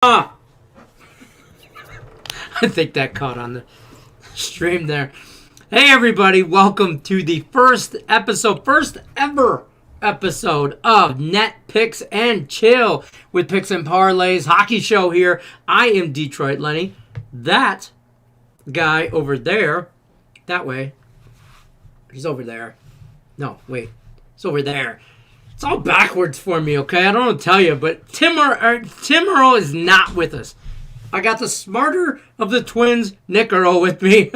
I think that caught on the stream there. Hey everybody, welcome to the first ever episode of Net Picks and Chill with Picks and Parlays hockey show here. I am Detroit Lenny. That guy over there, that way, he's over there. No, wait, it's over there. It's all backwards for me, okay? I don't want to tell you, but Tim Earl is not with us. I got the smarter of the twins, Nick Earl, with me.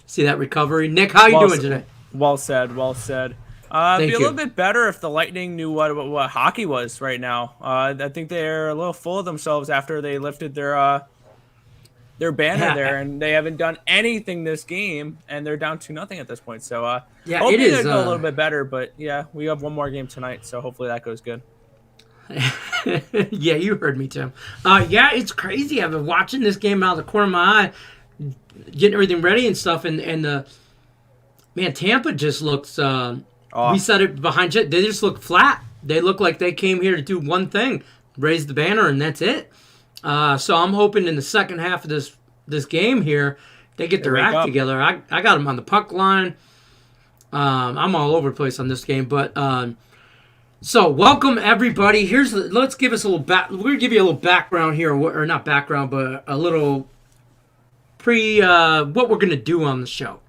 See that recovery? Nick, how you doing today? Well said, well said. It'd be a little bit better if the Lightning knew what hockey was right now. I think they're a little full of themselves after they lifted their banner there, and they haven't done anything this game, and they're down 2-0 at this point. So hopefully they'll go a little bit better, but yeah, we have one more game tonight, so hopefully that goes good. Yeah, you heard me, Tim. Yeah, it's crazy. I've been watching this game out of the corner of my eye, getting everything ready and stuff, and man, Tampa just looks. We said it behind you. They just look flat. They look like they came here to do one thing, raise the banner, and that's it. So I'm hoping in the second half of this game here, they get their act together. I got them on the puck line. I'm all over the place on this game, but so welcome everybody. Let's give us a little we're gonna give you a little background here, or not background, but a little what we're gonna do on the show.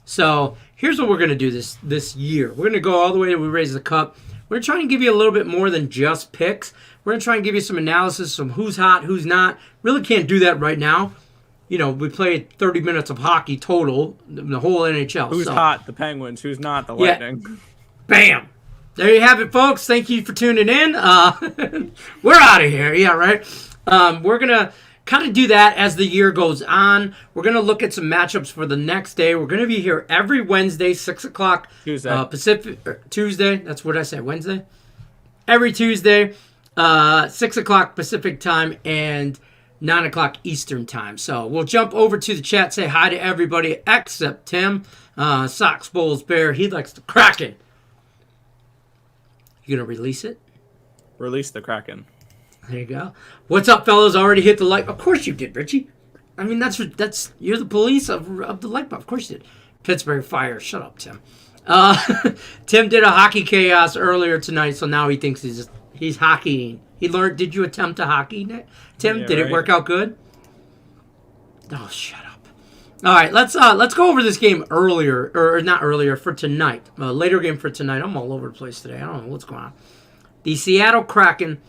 So here's what we're gonna do this year. We're gonna go all the way till we raise the cup. We're trying to give you a little bit more than just picks. We're going to try and give you some analysis, some who's hot, who's not. Really can't do that right now. You know, we played 30 minutes of hockey total, the whole NHL. Who's hot? The Penguins. Who's not? The Lightning. Yeah. Bam! There you have it, folks. Thank you for tuning in. We're out of here. Yeah, right? We're going to kind of do that as the year goes on. We're going to look at some matchups for the next day. We're going to be here every Wednesday, 6 o'clock. Tuesday. That's what I said, Wednesday? Every Tuesday. 6 o'clock Pacific time and 9 o'clock Eastern time. So we'll jump over to the chat, say hi to everybody except Tim. Sox Bowls Bear, he likes the Kraken. You gonna release it? Release the Kraken. There you go. What's up, fellas? Already hit the like. Of course you did, Richie. I mean, that's you're the police of the like button. Of course you did. Pittsburgh Fire. Shut up, Tim. Tim did a hockey chaos earlier tonight, so now he thinks he's hockeying. He learned. Did you attempt to hockey, Tim? Yeah, did it work out good? Oh, shut up. All right, let's go over this game earlier, or not earlier, for tonight. Later game for tonight. I'm all over the place today. I don't know what's going on. The Seattle Kraken,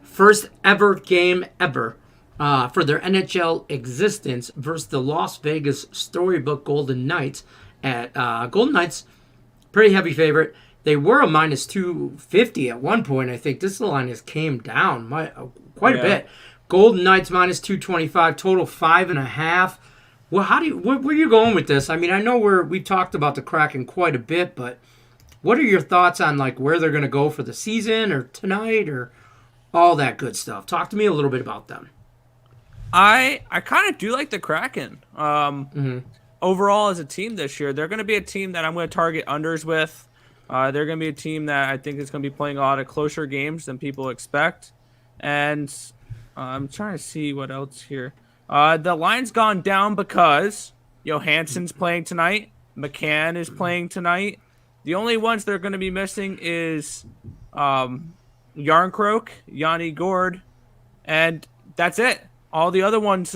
first ever game ever for their NHL existence versus the Las Vegas Storybook Golden Knights. At Golden Knights, pretty heavy favorite. They were a minus 250 at one point. I think this line has came down quite a bit. Golden Knights minus 225, total 5.5. Well, where are you going with this? I mean, I know we talked about the Kraken quite a bit, but what are your thoughts on like where they're going to go for the season or tonight or all that good stuff? Talk to me a little bit about them. I kind of do like the Kraken. Overall, as a team this year, they're going to be a team that I'm going to target unders with. They're going to be a team that I think is going to be playing a lot of closer games than people expect. And I'm trying to see what else here. The line's gone down because Johansson's playing tonight. McCann is playing tonight. The only ones they're going to be missing is Yarncroke, Yanni Gord, and that's it. All the other ones...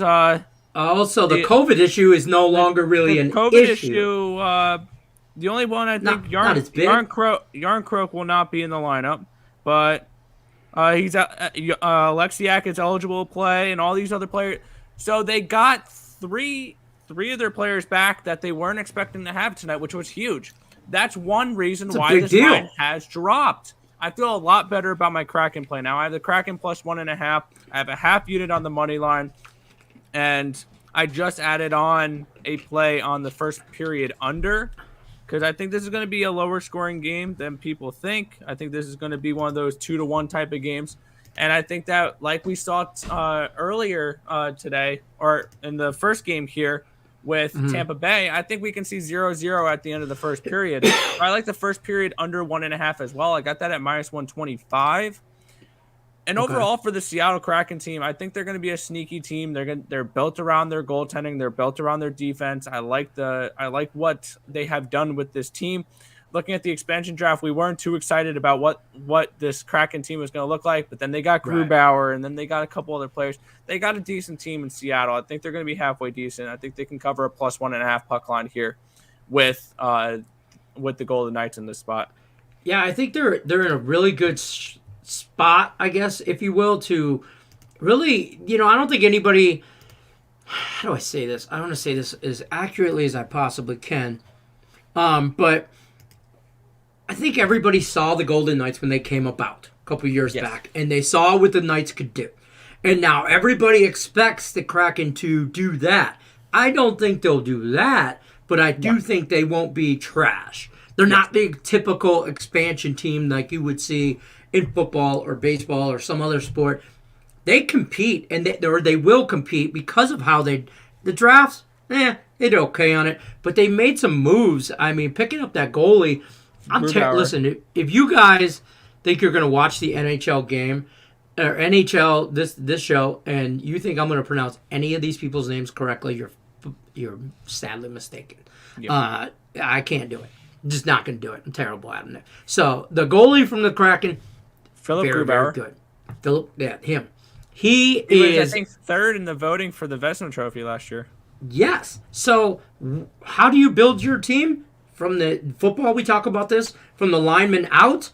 Also, the COVID issue is no longer really an COVID issue. The only one I think Yarncroke will not be in the lineup, but he's Alexiak is eligible to play, and all these other players. So they got three of their players back that they weren't expecting to have tonight, which was huge. That's one reason why this line has dropped. I feel a lot better about my Kraken play now. I have the Kraken plus 1.5. I have a half unit on the money line. And I just added on a play on the first period under because I think this is going to be a lower scoring game than people think. I think this is going to be one of those 2-1 type of games. And I think that like we saw earlier today or in the first game here with Tampa Bay, I think we can see 0-0 at the end of the first period. I like the first period under 1.5 as well. I got that at minus 125. And overall for the Seattle Kraken team, I think they're going to be a sneaky team. They're built around their goaltending. They're built around their defense. I like what they have done with this team. Looking at the expansion draft, we weren't too excited about what this Kraken team was going to look like, but then they got Grubauer, and then they got a couple other players. They got a decent team in Seattle. I think they're going to be halfway decent. I think they can cover a +1.5 puck line here with the Golden Knights in this spot. Yeah, I think they're in a really good spot, I guess, if you will, to really, I don't think anybody, how do I say this? I want to say this as accurately as I possibly can, but I think everybody saw the Golden Knights when they came about a couple years back, and they saw what the Knights could do. And now everybody expects the Kraken to do that. I don't think they'll do that, but I do think they won't be trash. They're not the typical expansion team like you would see in football or baseball or some other sport. They compete, and they will compete because of how the drafts, they did okay on it, but they made some moves. I mean, picking up that goalie, listen, if you guys think you're going to watch the NHL game, or NHL, this show, and you think I'm going to pronounce any of these people's names correctly, you're sadly mistaken. Yep. I can't do it. Just not going to do it. I'm terrible at it. So, the goalie from the Kraken, Philip Grubauer. Very good. Him. He is, I think, third in the voting for the Vezina Trophy last year. Yes. So, how do you build your team? From the football, we talk about this. From the lineman out,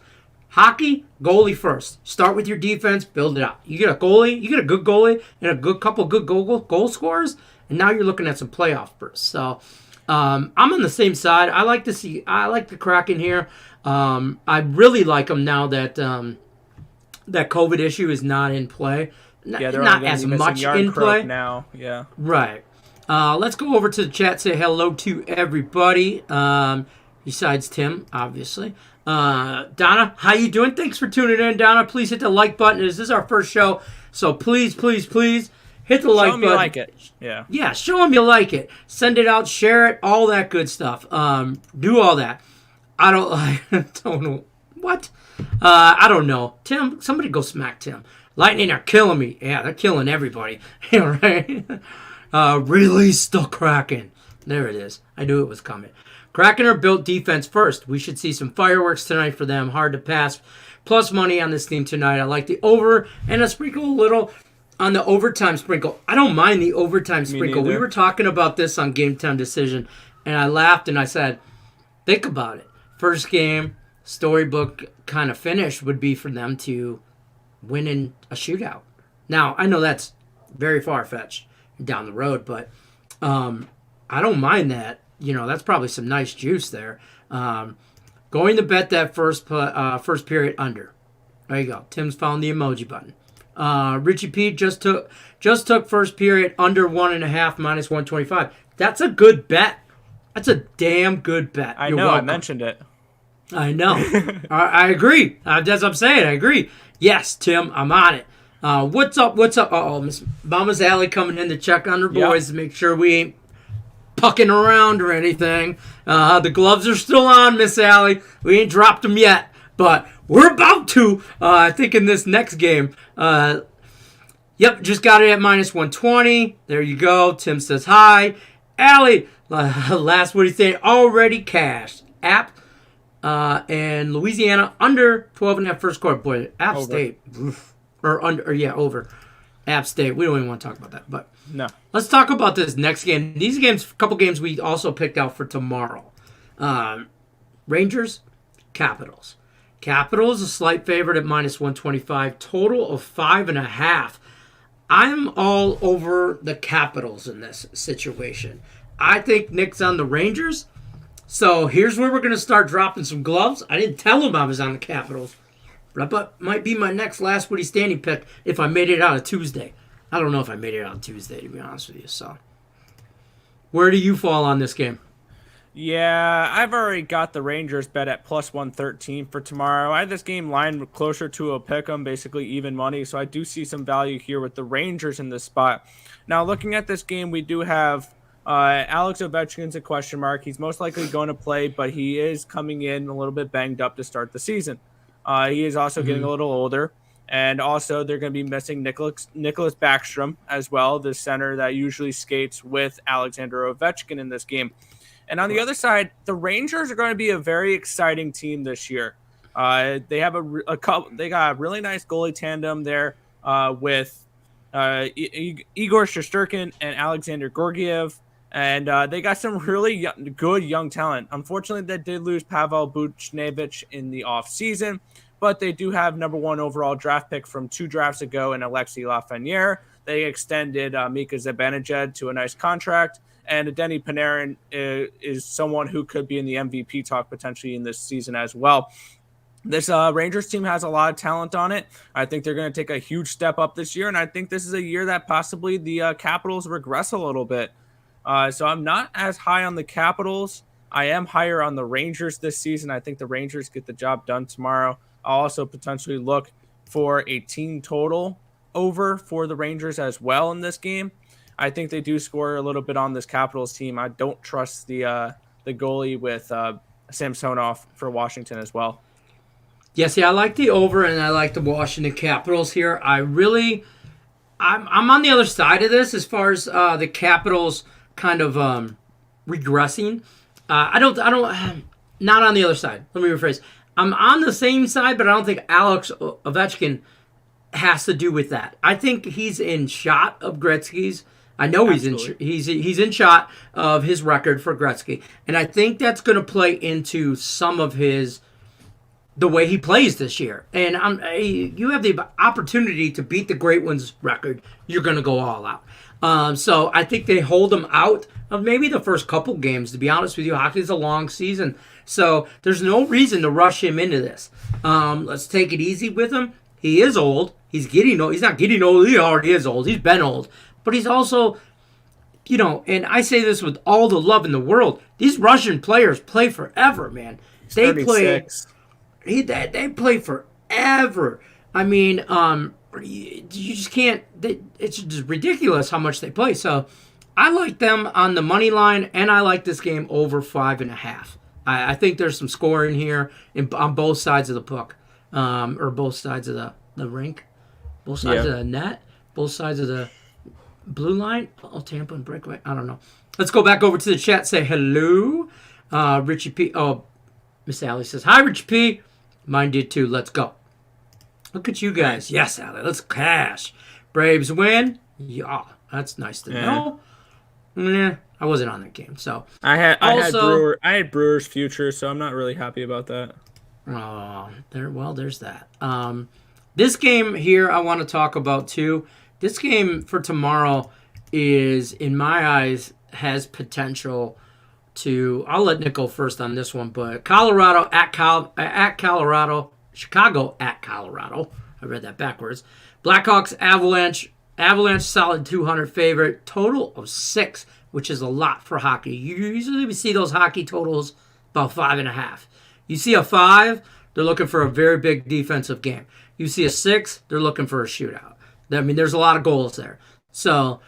hockey, goalie first. Start with your defense, build it out. You get a goalie, you get a good goalie, and a good couple good goal scorers, and now you're looking at some playoff bursts. So, I'm on the same side. I like the Kraken here. I really like them now that that COVID issue is not in play. Yeah, they're not as much in play now. Yeah, right. Let's go over to the chat. Say hello to everybody. Besides Tim, obviously. Donna, how you doing? Thanks for tuning in, Donna. Please hit the like button. This is our first show, so please hit the like button. Show them you like it. Yeah. Yeah, show them you like it. Send it out, share it, all that good stuff. Do all that. I don't know. What? I don't know. Tim, somebody go smack Tim. Lightning are killing me. Yeah, they're killing everybody. Right? Release the Kraken. There it is. I knew it was coming. Kraken are built defense first. We should see some fireworks tonight for them. Hard to pass. Plus money on this team tonight. I like the over and a sprinkle a little on the overtime sprinkle. I don't mind the overtime sprinkle. We were talking about this on Game Time Decision, and I laughed and I said, think about it. First game, storybook kind of finish would be for them to win in a shootout. Now, I know that's very far-fetched down the road, but I don't mind that. That's probably some nice juice there. Going to bet that first period under. There you go. Tim's found the emoji button. Richie P just took first period under 1.5 -125. That's a good bet. That's a damn good bet. I know. I mentioned it. I know. I agree. That's what I'm saying. I agree. Yes, Tim, I'm on it. What's up? Uh-oh, Miss Mama's Alley coming in to check on her boys to make sure we ain't pucking around or anything. The gloves are still on, Miss Alley. We ain't dropped them yet, but we're about to, I think, in this next game. Yep, just got it at -120. There you go. Tim says hi. Alley, last Woodie saying already cashed. App and Louisiana under 12.5 first quarter. Boy, App over. State. Oof. Or under, or yeah, over. App State. We don't even want to talk about that, but no. Let's talk about this next game. These games, a couple games we also picked out for tomorrow. Rangers, Capitals. Capitals a slight favorite at -125. Total of 5.5. I'm all over the Capitals in this situation. I think Nick's on the Rangers. So here's where we're going to start dropping some gloves. I didn't tell him I was on the Capitals. But that might be my next last Woody standing pick if I made it out of Tuesday. I don't know if I made it out Tuesday, to be honest with you. So, where do you fall on this game? Yeah, I've already got the Rangers bet at +113 for tomorrow. I had this game lined closer to a pick'em, basically even money. So I do see some value here with the Rangers in this spot. Now, looking at this game, we do have Alex Ovechkin's a question mark. He's most likely going to play, but he is coming in a little bit banged up to start the season. He is also getting a little older. And also, they're going to be missing Nicholas Backstrom as well, the center that usually skates with Alexander Ovechkin in this game. And on the other side, the Rangers are going to be a very exciting team this year. They have they got a really nice goalie tandem there with Igor Shesterkin and Alexander Georgiev. And they got some really good young talent. Unfortunately, they did lose Pavel Buchnevich in the offseason, but they do have number 1 overall draft pick from 2 drafts ago in Alexis Lafreniere. They extended Mika Zibanejad to a nice contract, and Denny Panarin is someone who could be in the MVP talk potentially in this season as well. This Rangers team has a lot of talent on it. I think they're going to take a huge step up this year, and I think this is a year that possibly the Capitals regress a little bit. So I'm not as high on the Capitals. I am higher on the Rangers this season. I think the Rangers get the job done tomorrow. I'll also potentially look for a team total over for the Rangers as well in this game. I think they do score a little bit on this Capitals team. I don't trust the goalie with Samsonov for Washington as well. Yes, I like the over, and I like the Washington Capitals here. I'm on the other side of this as far as the Capitals kind of regressing. Not on the other side. Let me rephrase. I'm on the same side, but I don't think Alex Ovechkin has to do with that. I think he's in shot of Gretzky's. I know he's in shot of his record for Gretzky, and I think that's going to play into some of the way he plays this year. And you have the opportunity to beat the Great Ones record. You're going to go all out. So I think they hold him out of maybe the first couple games. To be honest with you, hockey is a long season. So there's no reason to rush him into this. Let's take it easy with him. He is old. He's getting old. He's not getting old. He already is old. He's been old. But he's also, and I say this with all the love in the world, these Russian players play forever, man. They 36. They play forever. I mean, you just can't. It's just ridiculous how much they play. So I like them on the money line, and I like this game over 5.5. I think there's some scoring here on both sides of the puck, or both sides of the rink, both sides of the net, both sides of the blue line. Oh, Tampa and breakaway. I don't know. Let's go back over to the chat. Say hello, Richie P. Oh, Miss Allie says hi, Richie P. Mine did too. Let's go. Look at you guys. Yes, Allie. Let's cash. Braves win. Yeah, that's nice to know. Yeah, I wasn't on that game, so I had Brewers future, so I'm not really happy about that. Oh, there's that. This game here I want to talk about too. This game for tomorrow is, in my eyes, has potential to. I'll let Nick go first on this one, but Colorado at Colorado, Chicago at Colorado. I read that backwards. Blackhawks, Avalanche. Avalanche solid 200 favorite. Total of 6, which is a lot for hockey. You usually see those hockey totals about 5.5. You see a 5, they're looking for a very big defensive game. You see a 6, they're looking for a shootout. I mean, there's a lot of goals there. So,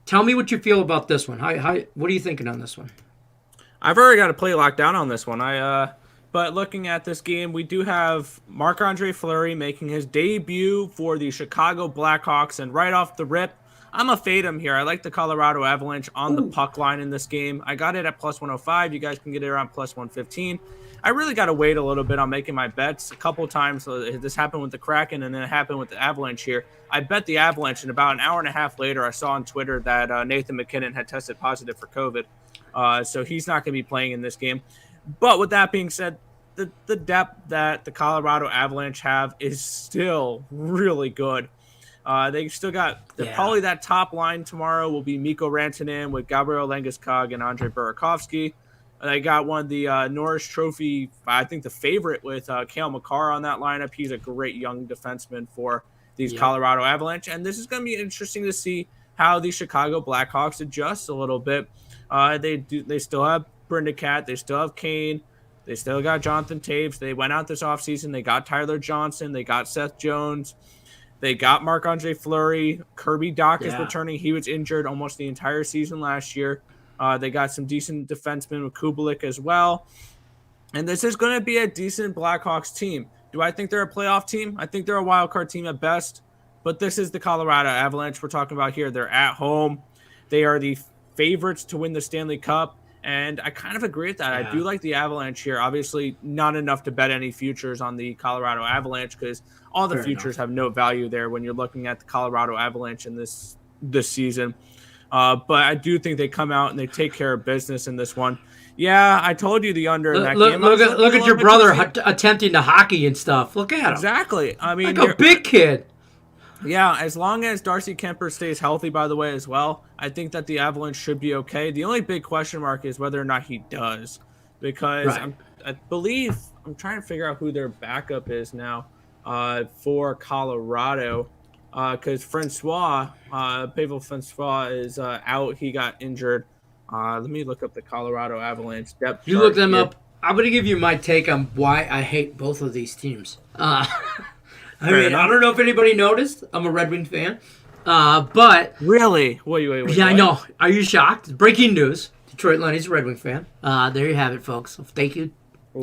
tell me what you feel about this one. What are you thinking on this one? I've already got a play locked down on this one. But looking at this game, we do have Marc-Andre Fleury making his debut for the Chicago Blackhawks, and right off the rip, I'm a fade him here. I like the Colorado Avalanche on the puck line in this game. I got it at plus 105. You guys can get it around plus 115. I really got to wait a little bit on making my bets. A couple times, this happened with the Kraken, and then it happened with the Avalanche here. I bet the Avalanche, and about an hour and a half later, I saw on Twitter that Nathan McKinnon had tested positive for COVID. So he's not going to be playing in this game. But with that being said, the depth that the Colorado Avalanche have is still really good. They still got probably that top line tomorrow will be Mikko Rantanen with Gabriel Landeskog and Andre Burakovsky. They got one of the Norris Trophy, I think the favorite with Cale Makar on that lineup. He's a great young defenseman for these Colorado Avalanche. And this is going to be interesting to see how the Chicago Blackhawks adjust a little bit. They still have Brenda Cat. They still have Kane. They still got Jonathan Taves. They went out this offseason. They got Tyler Johnson. They got Seth Jones. They got Marc-Andre Fleury. Kirby Dach is returning. He was injured almost the entire season last year. They got some decent defensemen with Kubelik as well. And this is going to be a decent Blackhawks team. Do I think they're a playoff team? I think they're a wild card team at best. But this is the Colorado Avalanche we're talking about here. They're at home. They are the favorites to win the Stanley Cup. And I kind of agree with that. Yeah. I do like the Avalanche here. Obviously, not enough to bet any futures on the Colorado Avalanche because all the futures have no value there when you're looking at the Colorado Avalanche in this season. But I do think they come out and they take care of business in this one. Yeah, I told you the under in that game. Look at your brother attempting to hockey and stuff. Look at him. Exactly. I mean, like a big kid. Yeah, as long as Darcy Kuemper stays healthy, by the way, as well, I think that the Avalanche should be okay. The only big question mark is whether or not he does, because I believe I'm trying to figure out who their backup is now for Colorado, because Pavel Francois is out. He got injured. Let me look up the Colorado Avalanche depth chart. You look them up. I'm going to give you my take on why I hate both of these teams. I don't know if anybody noticed. I'm a Red Wing fan. But... Really? Wait. Yeah, I know. Are you shocked? Breaking news. Detroit Lenny's a Red Wing fan. There you have it, folks. So thank you.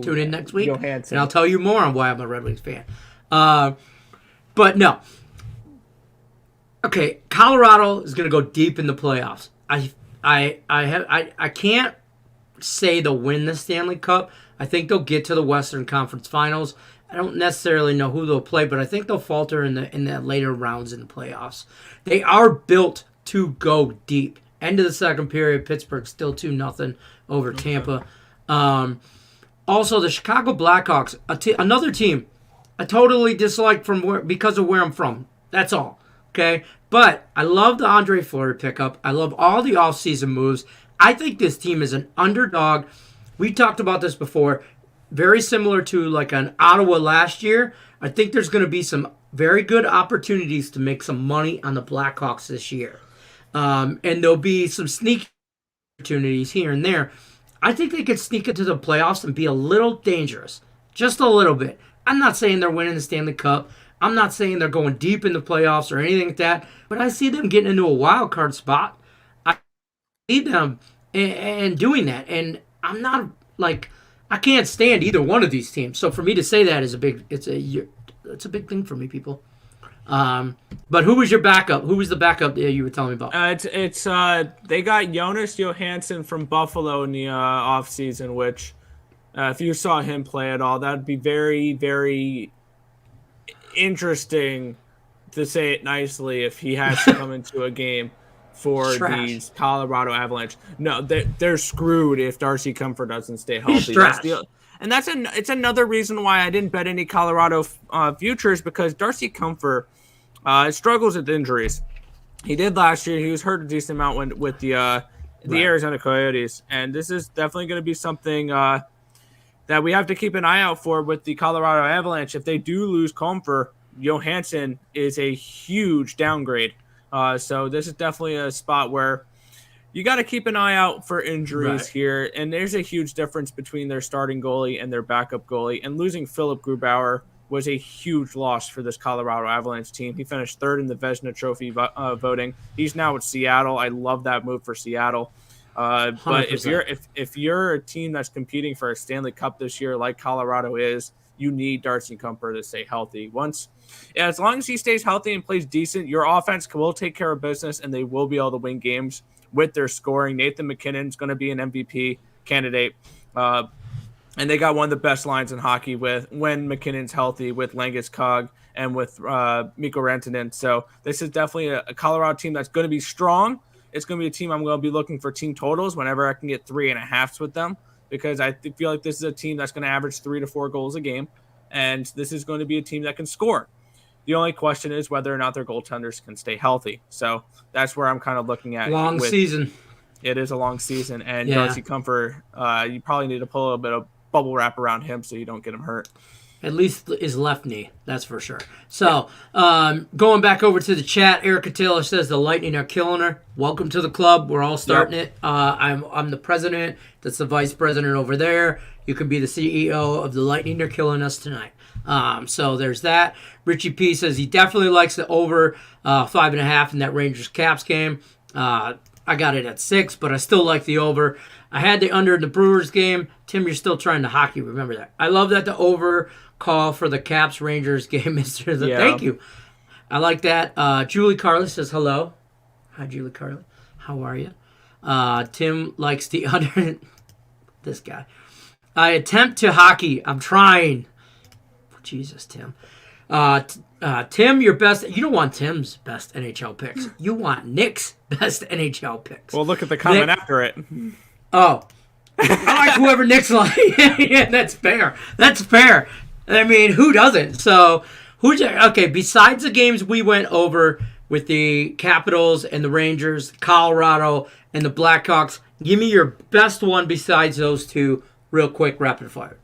Tune in next week. Johansson. And I'll tell you more on why I'm a Red Wings fan. But no. Okay, Colorado is going to go deep in the playoffs. I can't say they'll win the Stanley Cup. I think they'll get to the Western Conference Finals. I don't necessarily know who they'll play, but I think they'll falter in the later rounds in the playoffs. They are built to go deep. End of the second period, Pittsburgh still 2-0 over Tampa. Also, the Chicago Blackhawks, another team I totally dislike because of where I'm from. That's all. Okay? But I love the Andre Fleury pickup. I love all the offseason moves. I think this team is an underdog. We talked about this before. Very similar to like an Ottawa last year. I think there's going to be some very good opportunities to make some money on the Blackhawks this year. And there'll be some sneak opportunities here and there. I think they could sneak into the playoffs and be a little dangerous. Just a little bit. I'm not saying they're winning the Stanley Cup. I'm not saying they're going deep in the playoffs or anything like that. But I see them getting into a wild card spot. I see them and doing that. And I'm not like... I can't stand either one of these teams. So for me to say that is it's a big thing for me, people. But who was your backup? Who was the backup that you were telling me about? They got Jonas Johansson from Buffalo in the offseason, which if you saw him play at all, that'd be very, very interesting, to say it nicely, if he has to come into a game for these Colorado Avalanche. No, they're screwed if Darcy Kuemper doesn't stay healthy. It's another reason why I didn't bet any Colorado futures, because Darcy Kuemper struggles with injuries. He did last year. He was hurt a decent amount with the Arizona Coyotes, and this is definitely going to be something that we have to keep an eye out for with the Colorado Avalanche. If they do lose Kuemper, Johansson is a huge downgrade. So this is definitely a spot where you got to keep an eye out for injuries here. And there's a huge difference between their starting goalie and their backup goalie. And losing Philip Grubauer was a huge loss for this Colorado Avalanche team. He finished third in the Vezina Trophy voting. He's now with Seattle. I love that move for Seattle. But if you're a team that's competing for a Stanley Cup this year, like Colorado is, you need Darcy Kuemper to stay healthy. As long as he stays healthy and plays decent, your offense will take care of business, and they will be able to win games with their scoring. Nathan MacKinnon's going to be an MVP candidate, and they got one of the best lines in hockey when McKinnon's healthy, with Landeskog and with Mikko Rantanen. So this is definitely a Colorado team that's going to be strong. It's going to be a team I'm going to be looking for team totals whenever I can get 3.5s with them, because I feel like this is a team that's going to average 3 to 4 goals a game, and this is going to be a team that can score. The only question is whether or not their goaltenders can stay healthy. So that's where I'm kind of looking at. Long season. It is a long season, and Darcy Kuemper, you probably need to pull a little bit of bubble wrap around him so you don't get him hurt. At least his left knee, that's for sure. So, going back over to the chat, Erica Taylor says the Lightning are killing her. Welcome to the club. We're all starting it. I'm the president. That's the vice president over there. You can be the CEO of the Lightning. They're killing us tonight. So there's that. Richie P says he definitely likes the over 5.5 in that Rangers Caps game. I got it at 6, but I still like the over. I had the under in the Brewers game. Tim, you're still trying to hockey. Remember that. I love that the over call for the Caps Rangers game, Mister. Thank you. I like that. Julie Carly says hello. Hi, Julie Carly. How are you? Tim likes the under. This guy. I attempt to hockey. I'm trying. Jesus, Tim. Tim, your best. You don't want Tim's best NHL picks. You want Nick's best NHL picks. Well, look at the comment after it. Oh. I like whoever Nick's like. Yeah, that's fair. That's fair. I mean, who doesn't? So, okay, besides the games we went over with the Capitals and the Rangers, Colorado, and the Blackhawks, give me your best one besides those two real quick, rapid fire.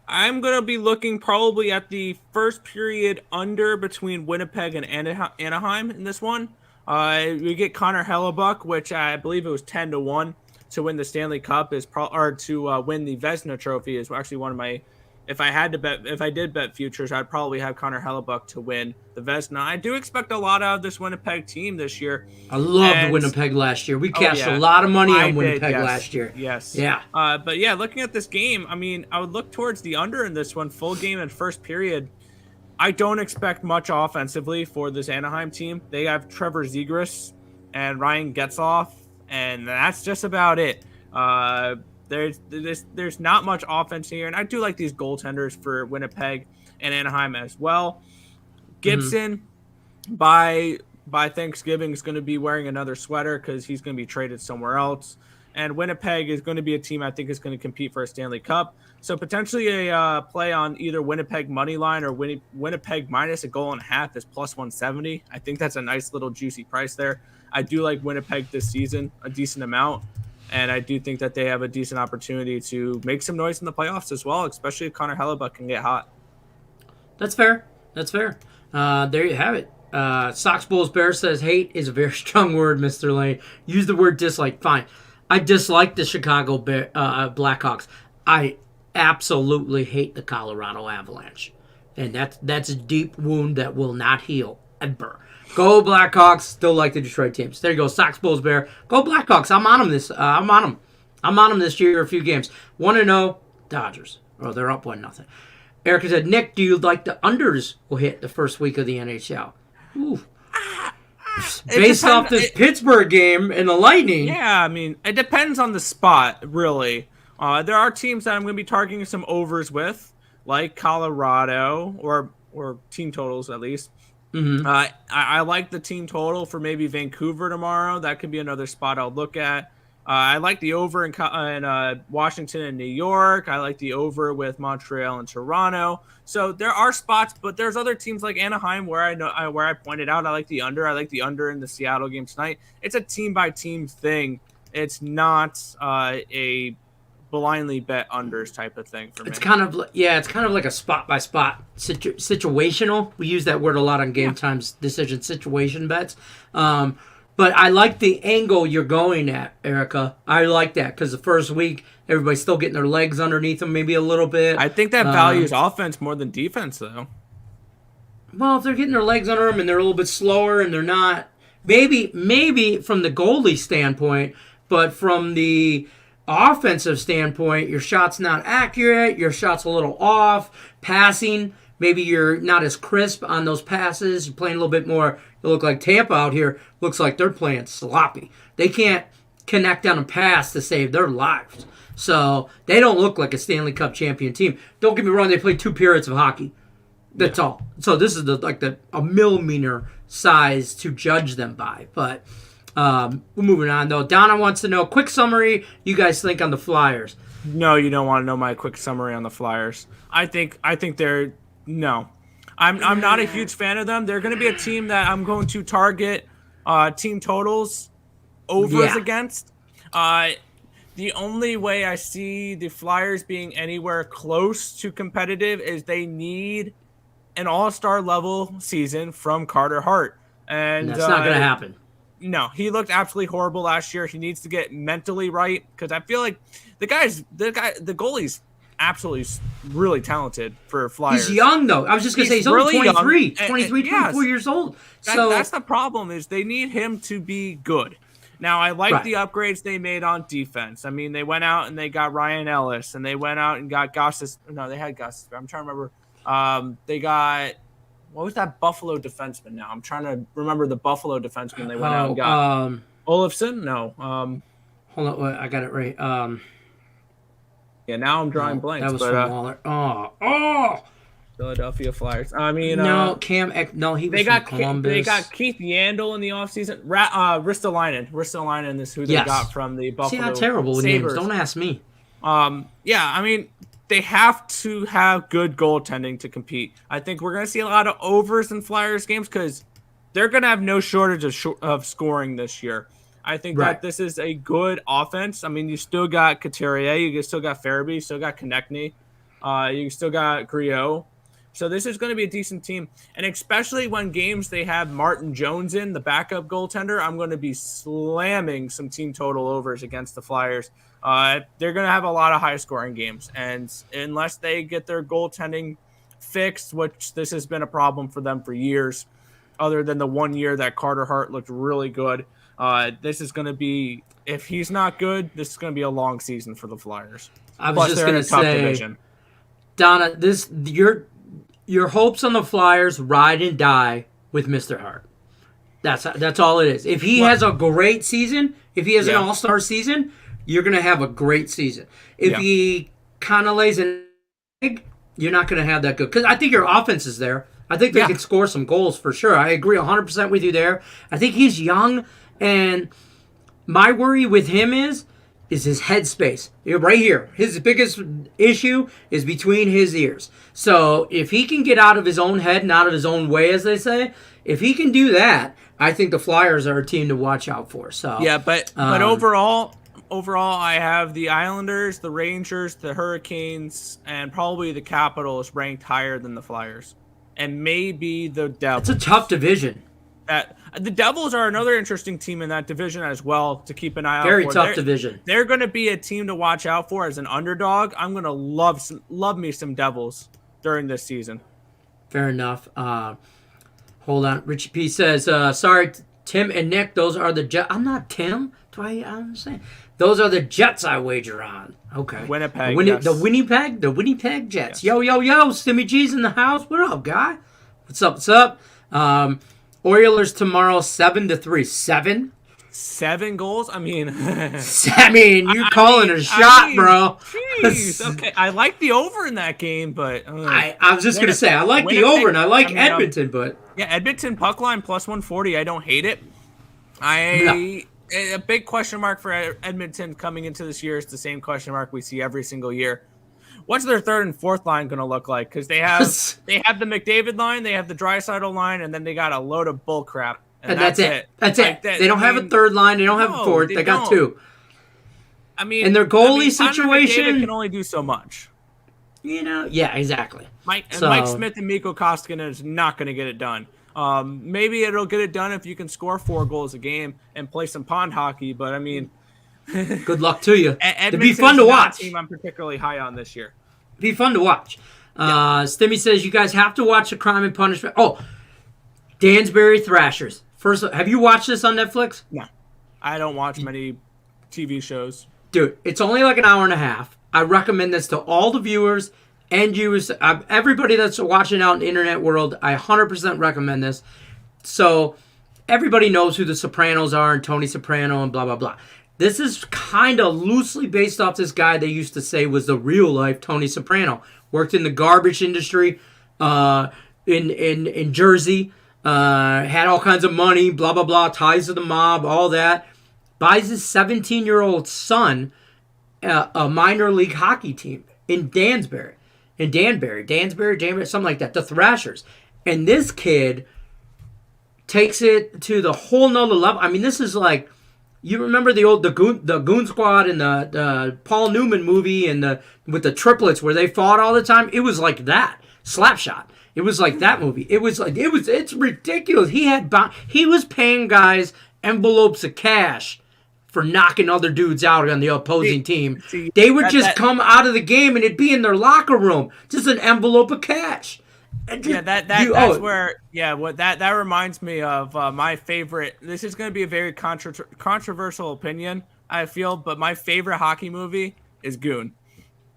I'm going to be looking probably at the first period under between Winnipeg and Anaheim in this one. We get Connor Hellebuck, which I believe it was 10-1 to win the Stanley Cup or to win the Vezina Trophy is actually one of my. If I did bet futures, I'd probably have Connor Hellebuck to win the Vezina. I do expect a lot out of this Winnipeg team this year. I loved Winnipeg last year. We cashed a lot of money on Winnipeg last year. Yes. Yeah. But yeah, looking at this game, I mean, I would look towards the under in this one, full game and first period. I don't expect much offensively for this Anaheim team. They have Trevor Zegras and Ryan Getzlaf, and that's just about it. There's not much offense here, and I do like these goaltenders for Winnipeg and Anaheim as well. Gibson, by Thanksgiving, is going to be wearing another sweater because he's going to be traded somewhere else. And Winnipeg is going to be a team I think is going to compete for a Stanley Cup. So potentially a play on either Winnipeg money line or Winnipeg minus a goal and a half is plus 170. I think that's a nice little juicy price there. I do like Winnipeg this season a decent amount. And I do think that they have a decent opportunity to make some noise in the playoffs as well, especially if Connor Hellebuck can get hot. That's fair. There you have it. Sox Bulls Bear says hate is a very strong word, Mr. Lane. Use the word dislike. Fine. I dislike the Chicago Blackhawks. I absolutely hate the Colorado Avalanche. And that's a deep wound that will not heal ever. Go Blackhawks. Still like the Detroit teams. There you go. Sox Bulls Bear. Go Blackhawks. I'm on them I'm on them this year a few games. 1-0 Dodgers. Oh, they're up 1-0. Erica said, Nick, do you like the unders will hit the first week of the NHL? Ooh. Based off this Pittsburgh game and the Lightning. Yeah, I mean, it depends on the spot, really. There are teams that I'm going to be targeting some overs with, like Colorado, or team totals at least. Mm-hmm. I like the team total for maybe Vancouver tomorrow. That could be another spot I'll look at. I like the over in Washington and New York. I like the over with Montreal and Toronto. So there are spots, but there's other teams like Anaheim where I pointed out I like the under. I like the under in the Seattle game tonight. It's a team by team thing. It's not a blindly bet unders type of thing for me. It's kind of like a spot by spot situational. We use that word a lot on Game Time's decision situation bets. But I like the angle you're going at, Erica. I like that because the first week everybody's still getting their legs underneath them maybe a little bit. I think that values offense more than defense, though. Well, if they're getting their legs under them and they're a little bit slower and they're not, maybe from the goalie standpoint, but from the offensive standpoint, your shot's not accurate, your shot's a little off, passing, maybe you're not as crisp on those passes, you're playing a little bit more, you look like Tampa out here, looks like they're playing sloppy. They can't connect on a pass to save their lives. So they don't look like a Stanley Cup champion team. Don't get me wrong, they play 2 periods of hockey. That's all. So this is a millimeter size to judge them by. But we're moving on, though. Donna wants to know, quick summary you guys think on the Flyers. No, you don't want to know my quick summary on the Flyers. I think they're no. I'm not a huge fan of them. They're going to be a team that I'm going to target team totals overs against. The only way I see the Flyers being anywhere close to competitive is they need an all-star level season from Carter Hart. And that's not going to happen. No, he looked absolutely horrible last year. He needs to get mentally right because I feel like the goalie's absolutely really talented for Flyers. He's young, though. I was just going to say, he's only 23, 24 years old. That's the problem is they need him to be good. Now, I like the upgrades they made on defense. I mean, they went out and they got Ryan Ellis, and they went out and got Gus. No, they had Gus. I'm trying to remember They got, what was that Buffalo defenseman now? I'm trying to remember the Buffalo defenseman they went out and got. Olofsson? No. Hold on, wait, I got it right. Yeah, now I'm drawing blanks. That was from Waller. Philadelphia Flyers. I mean, no, no, he was from Columbus. They got Keith Yandel in the offseason. Ristolainen. Ristolainen is who they got from the Buffalo. See how terrible Sabres. Names. Don't ask me. Yeah, I mean, they have to have good goaltending to compete. I think we're going to see a lot of overs in Flyers games because they're going to have no shortage of scoring this year. I think that this is a good offense. I mean, you still got Couturier, you still got Farabee, you still got Konechny, you still got Griot. So this is going to be a decent team. And especially when games they have Martin Jones in, the backup goaltender, I'm going to be slamming some team total overs against the Flyers. They're going to have a lot of high-scoring games. And unless they get their goaltending fixed, which this has been a problem for them for years, other than the 1 year that Carter Hart looked really good, this is going to be, if he's not good, this is going to be a long season for the Flyers. I was just going to say, division. Donna, your hopes on the Flyers ride and die with Mr. Hart. That's all it is. If he has a great season, if he has an all-star season, you're going to have a great season. If he kind of lays an egg, you're not going to have that good. Because I think your offense is there. I think they could score some goals for sure. I agree 100% with you there. I think he's young. And my worry with him is his headspace. Right here. His biggest issue is between his ears. So if he can get out of his own head and out of his own way, as they say, if he can do that, I think the Flyers are a team to watch out for. So yeah, but overall, I have the Islanders, the Rangers, the Hurricanes, and probably the Capitals ranked higher than the Flyers, and maybe the Devils. It's a tough division. The Devils are another interesting team in that division as well to keep an eye out for. Very tough division. They're going to be a team to watch out for as an underdog. I'm going to love me some Devils during this season. Fair enough. Hold on. Richie P says, sorry, Tim and Nick, those are the Jets. I'm not Tim. I'm saying. Those are the Jets I wager on. Okay. Winnipeg. The Winnipeg Jets. Yes. Yo. Stimmy G's in the house. What up, guy? What's up? Oilers tomorrow 7-3. 7 goals? I mean, you're calling a shot, bro. Jeez. Okay, I like the over in that game, but I was just gonna say I like the over and I like Edmonton, but Edmonton puck line plus 140. I don't hate it. A big question mark for Edmonton coming into this year is the same question mark we see every single year. What's their third and fourth line going to look like? Because they have the McDavid line, they have the Draisaitl line, and then they got a load of bull crap. And that's it. That's it. They don't have a third line. They don't have a fourth. They got 2. I mean, and their goalie situation McDavid can only do so much. Yeah, exactly. Mike Smith and Mikko Koskinen is not going to get it done. Maybe it'll get it done if you can score 4 goals a game and play some pond hockey. But I mean, good luck to you. It'd be fun to watch. Team I'm particularly high on this year. It'd be fun to watch. Stimmy says you guys have to watch the Crime and Punishment. Oh, Dansbury Thrashers. First, have you watched this on Netflix? No, I don't watch many TV shows. Dude, it's only like an hour and a half. I recommend this to all the viewers and you, everybody that's watching out in the internet world. I 100% recommend this. So everybody knows who the Sopranos are and Tony Soprano and blah, blah, blah. This is kind of loosely based off this guy they used to say was the real life Tony Soprano. Worked in the garbage industry in Jersey. Had all kinds of money, blah, blah, blah, ties to the mob, all that. Buys his 17-year-old son a minor league hockey team in Danbury, something like that, the Thrashers. And this kid takes it to the whole nother level. I mean, this is like, you remember the Goon Squad and the Paul Newman movie and with the triplets where they fought all the time? It was like that. Slapshot. It was like that movie. It's ridiculous. He was paying guys envelopes of cash for knocking other dudes out on the opposing team. They would just come out of the game and it'd be in their locker room, just an envelope of cash. That reminds me of my favorite. This is going to be a very controversial opinion, I feel, but my favorite hockey movie is Goon.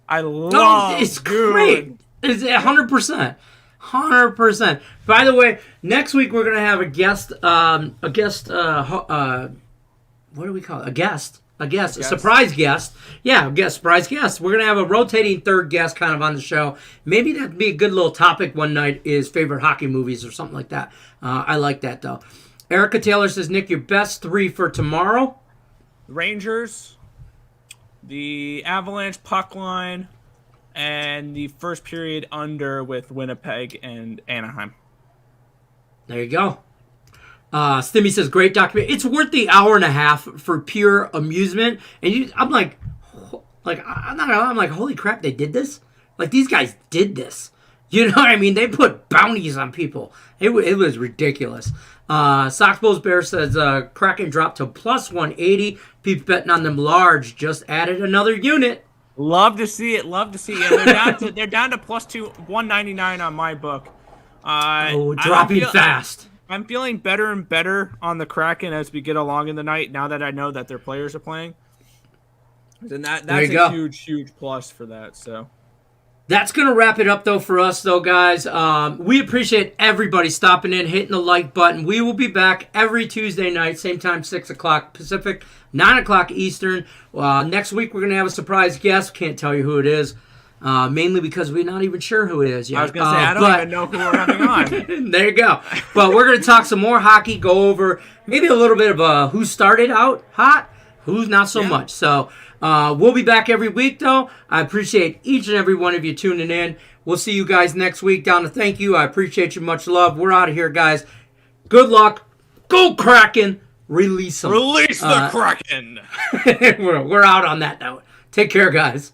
I love it's Goon. Great. It's 100%. 100%. By the way, next week we're gonna have a guest. What do we call it? A surprise guest. Yeah, surprise guest. We're gonna have a rotating third guest kind of on the show. Maybe that'd be a good little topic one night. Is favorite hockey movies or something like that. I like that though. Erica Taylor says, Nick, your best 3 for tomorrow. Rangers, the Avalanche puck line, and the first period under with Winnipeg and Anaheim. There you go. Stimmy says, great documentary. It's worth the hour and a half for pure amusement. And I'm like, holy crap, they did this? Like, these guys did this. You know what I mean? They put bounties on people. It was ridiculous. Soxbowls Bear says, Kraken dropped to plus 180. People betting on them large. Just added another unit. Love to see it. Yeah, they're down to plus 199 on my book. Dropping fast. I'm feeling better and better on the Kraken as we get along in the night. Now that I know that their players are playing, and that's a huge plus for that. So that's gonna wrap it up though for us though, guys. We appreciate everybody stopping in, hitting the like button. We will be back every Tuesday night, same time, 6 o'clock Pacific, 9 o'clock Eastern. Next week we're gonna have a surprise guest. Can't tell you who it is. Mainly because we're not even sure who it is yet. I was going to say, I don't even know who we're having on. There you go. But we're going to talk some more hockey, go over maybe a little bit of who started out hot, who's not so much. So we'll be back every week, though. I appreciate each and every one of you tuning in. We'll see you guys next week. Down to thank you. I appreciate you. Much love. We're out of here, guys. Good luck. Go Kraken. Release them. Release the Kraken. We're out on that note. Take care, guys.